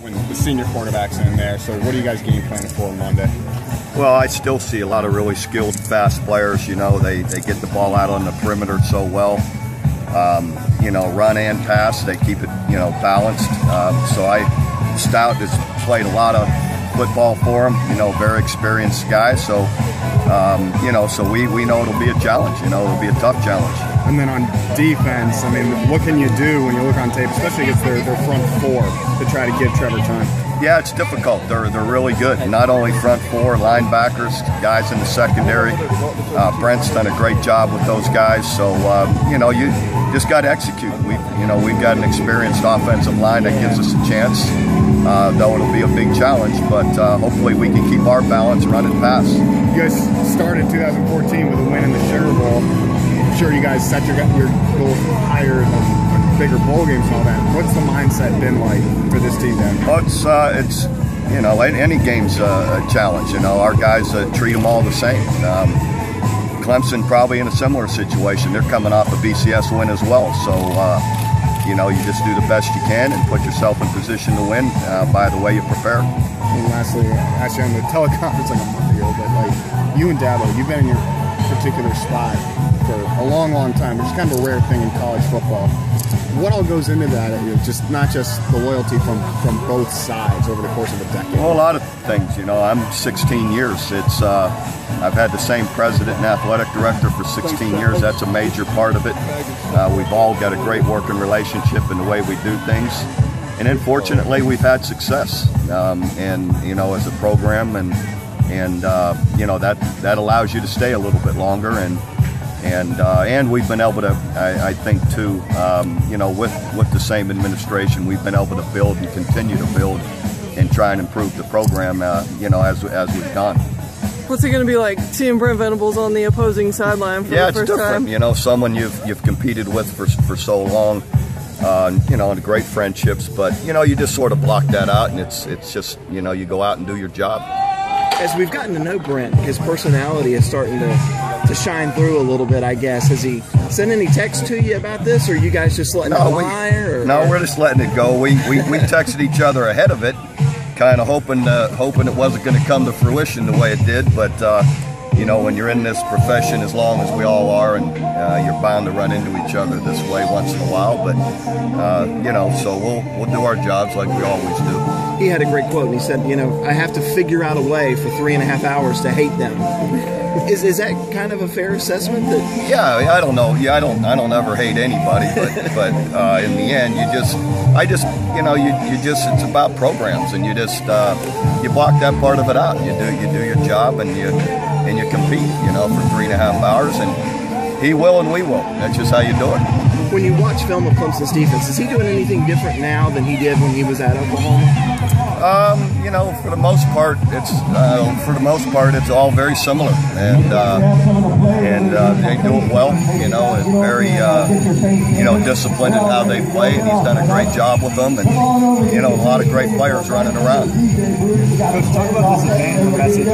when the senior quarterback's in there. So what are you guys game planning for on Monday? Well, I still see a lot of really skilled, fast players. You know, they get the ball out on the perimeter so well. You know, run and pass, they keep it, you know, balanced. Stout has played a lot of football for him, you know, very experienced guy. So, you know, so we know it'll be a challenge, you know, it'll be a tough challenge. And then on defense, I mean, what can you do when you look on tape, especially against their front four, to try to give Trevor time? Yeah, it's difficult. They're really good. Not only front four, linebackers, guys in the secondary. Brent's done a great job with those guys. So, you know, you just got to execute. We've got an experienced offensive line that gives us a chance. Though it'll be a big challenge, but hopefully we can keep our balance running fast. You guys started 2014 with a win in the Sugar Bowl. I'm sure you guys set your goals higher than bigger bowl games and all that. What's the mindset been like for this team then? Well, it's you know, any game's a challenge. You know, our guys treat them all the same. Clemson probably in a similar situation. They're coming off a BCS win as well, so you know, you just do the best you can and put yourself in position to win by the way you prepare. And lastly, actually on the teleconference like a month ago, but like you and Dabo, you've been in your particular spot for a long, long time, which is kind of a rare thing in college football. What all goes into that? Just not just the loyalty from both sides over the course of a decade. Well, a lot of things. You know, I'm 16 years. It's I've had the same president and athletic director for 16 years. That's a major part of it. We've all got a great working relationship in the way we do things, and unfortunately, we've had success. And you know, as a program, and you know, that allows you to stay a little bit longer, and we've been able to, I think, too, you know, with the same administration, we've been able to build and continue to build and try and improve the program, you know, as we've gone. What's it going to be like seeing Brent Venables on the opposing sideline for the first time? Yeah, it's different. You know, someone you've competed with for so long, you know, and great friendships. But you know, you just sort of block that out, and it's just, you know, you go out and do your job. As we've gotten to know Brent, his personality is starting to shine through a little bit, I guess. Has he sent any texts to you about this, or are you guys just letting it fly? No, we're just letting it go. We texted each other ahead of it, kind of hoping it wasn't going to come to fruition the way it did. But you know, when you're in this profession, as long as we all are, and you're bound to run into each other this way once in a while. But you know, so we'll do our jobs like we always do. He had a great quote, and he said, you know, I have to figure out a way for 3.5 hours to hate them. Is that kind of a fair assessment? That yeah, I don't know. Yeah, I don't ever hate anybody, but in the end, you know, it's about programs, and you block that part of it out. You do your job, and you compete, you know, for 3.5 hours, and he will and we will. That's just how you do it. When you watch film of Clemson's defense, is he doing anything different now than he did when he was at Oklahoma? You know, for the most part, it's all very similar, and they do it well. You know, and very you know, disciplined in how they play, and he's done a great job with them, and you know, a lot of great players running around. Coach, talk about this advantage message.